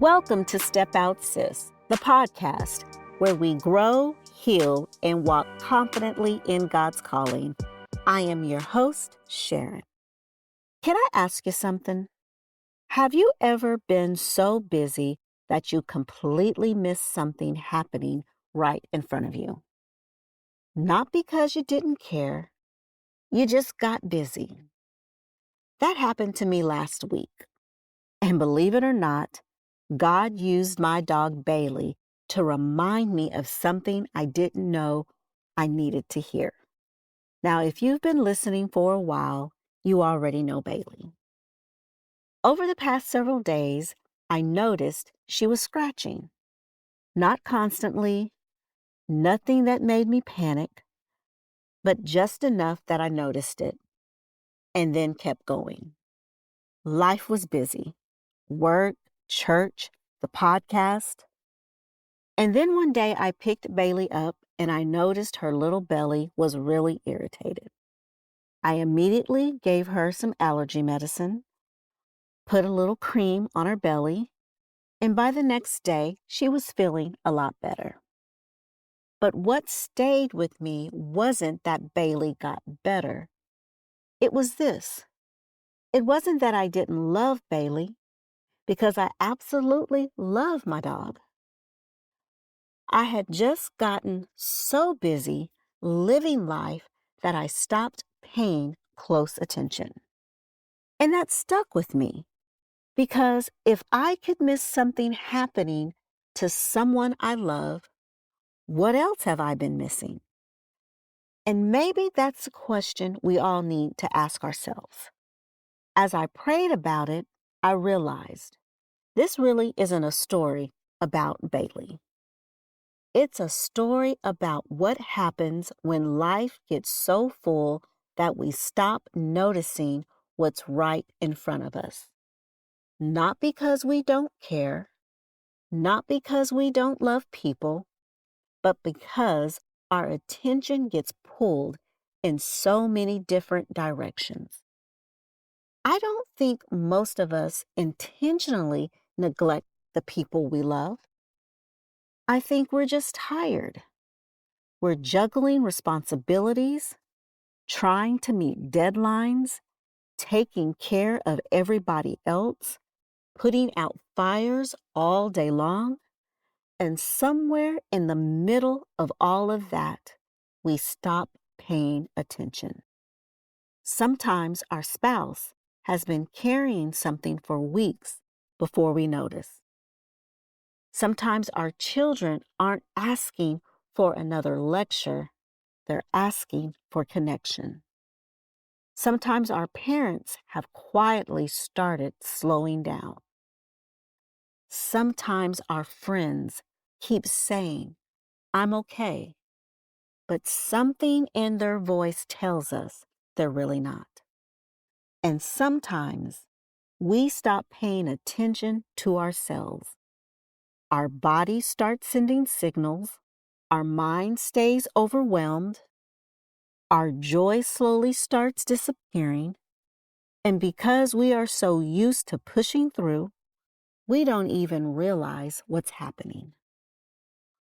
Welcome to Step Out Sis, the podcast where we grow, heal, and walk confidently in God's calling. I am your host, Sharon. Can I ask you something? Have you ever been so busy that you completely missed something happening right in front of you? Not because you didn't care, you just got busy. That happened to me last week. And believe it or not, God used my dog Bailey to remind me of something I didn't know I needed to hear. Now, if you've been listening for a while, you already know Bailey. Over the past several days, I noticed she was scratching. Not constantly, nothing that made me panic, but just enough that I noticed it and then kept going. Life was busy. Work, church, the podcast. And then one day I picked Bailey up and I noticed her little belly was really irritated. I immediately gave her some allergy medicine, put a little cream on her belly, and by the next day she was feeling a lot better. But what stayed with me wasn't that Bailey got better. It was this. It wasn't that I didn't love Bailey, because I absolutely love my dog. I had just gotten so busy living life that I stopped paying close attention. And that stuck with me because if I could miss something happening to someone I love, what else have I been missing? And maybe that's a question we all need to ask ourselves. As I prayed about it, I realized this really isn't a story about Bailey. It's a story about what happens when life gets so full that we stop noticing what's right in front of us. Not because we don't care, not because we don't love people, but because our attention gets pulled in so many different directions. I don't think most of us intentionally neglect the people we love. I think we're just tired. We're juggling responsibilities, trying to meet deadlines, taking care of everybody else, putting out fires all day long, and somewhere in the middle of all of that, we stop paying attention. Sometimes our spouse has been carrying something for weeks before we notice. Sometimes our children aren't asking for another lecture, they're asking for connection. Sometimes our parents have quietly started slowing down. Sometimes our friends keep saying, "I'm okay," but something in their voice tells us they're really not. And sometimes we stop paying attention to ourselves. Our body starts sending signals, our mind stays overwhelmed, our joy slowly starts disappearing, and because we are so used to pushing through, we don't even realize what's happening.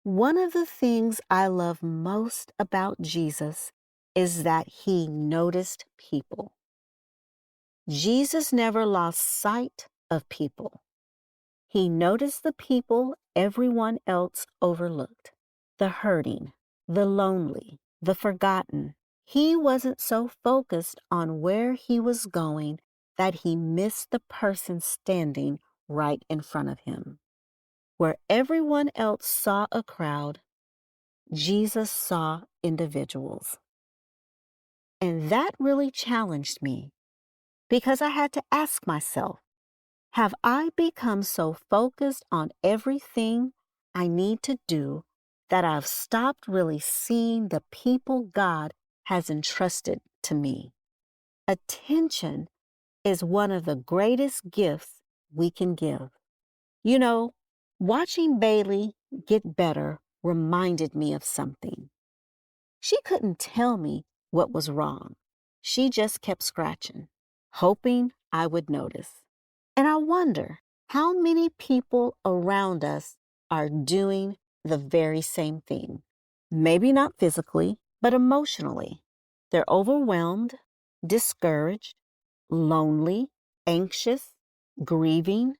One of the things I love most about Jesus is that he noticed people. Jesus never lost sight of people. He noticed the people everyone else overlooked, the hurting, the lonely, the forgotten. He wasn't so focused on where he was going that he missed the person standing right in front of him. Where everyone else saw a crowd, Jesus saw individuals. And that really challenged me because I had to ask myself, have I become so focused on everything I need to do that I've stopped really seeing the people God has entrusted to me? Attention is one of the greatest gifts we can give. You know, watching Bailey get better reminded me of something. She couldn't tell me what was wrong. She just kept scratching, hoping I would notice. And I wonder, How many people around us are doing the very same thing? Maybe not physically, but emotionally. They're overwhelmed, discouraged, lonely, anxious, grieving,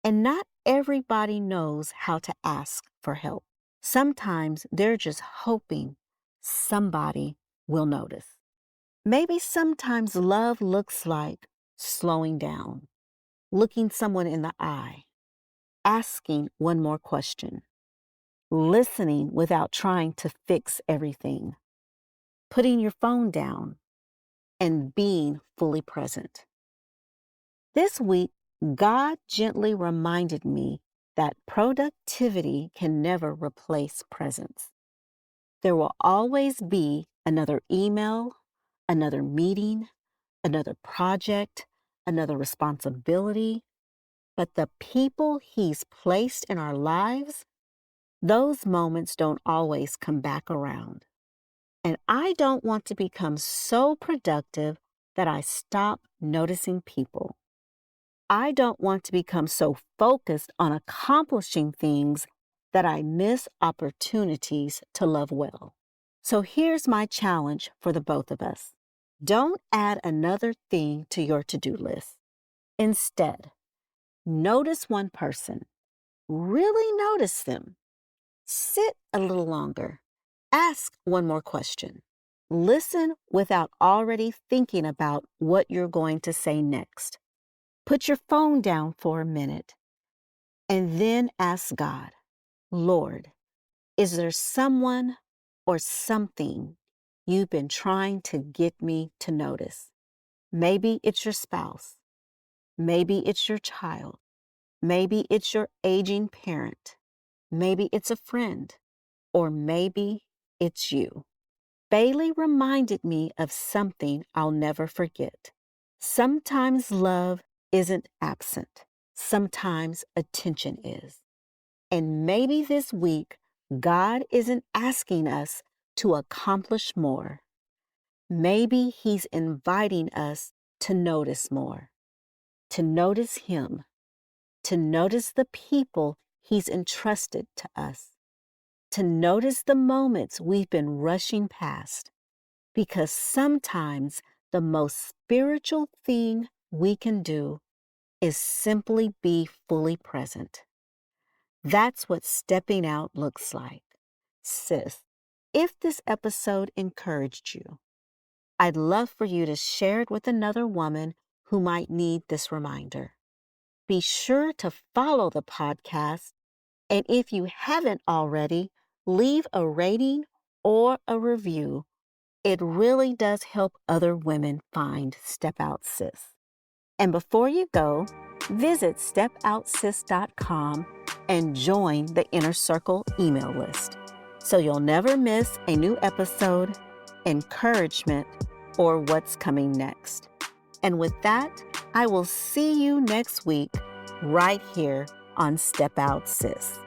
and not everybody knows how to ask for help. Sometimes they're just hoping somebody will notice. Maybe sometimes love looks like slowing down, looking someone in the eye, asking one more question, listening without trying to fix everything, putting your phone down, and being fully present. This week, God gently reminded me that productivity can never replace presence. There will always be another email, another meeting, another project, another responsibility, but the people He's placed in our lives, those moments don't always come back around. And I don't want to become so productive that I stop noticing people. I don't want to become so focused on accomplishing things that I miss opportunities to love well. So here's my challenge for the both of us. Don't add another thing to your to-do list. Instead, notice one person. Really notice them. Sit a little longer. Ask one more question. Listen without already thinking about what you're going to say next. Put your phone down for a minute and then ask God, Lord, is there someone or something you've been trying to get me to notice? Maybe it's your spouse. Maybe it's your child. Maybe it's your aging parent. Maybe it's a friend. Or maybe it's you. Bailey reminded me of something I'll never forget. Sometimes love isn't absent. Sometimes attention is. And maybe this week, God isn't asking us to accomplish more. Maybe He's inviting us to notice more, to notice Him, to notice the people He's entrusted to us, to notice the moments we've been rushing past. Because sometimes the most spiritual thing we can do is simply be fully present. That's what stepping out looks like. Sis, if this episode encouraged you, I'd love for you to share it with another woman who might need this reminder. Be sure to follow the podcast, and if you haven't already, leave a rating or a review. It really does help other women find Step Out Sis. And before you go, visit stepoutssis.com and join the Inner Circle email list so you'll never miss a new episode, encouragement, or what's coming next. And with that, I will see you next week right here on Step Out Sis.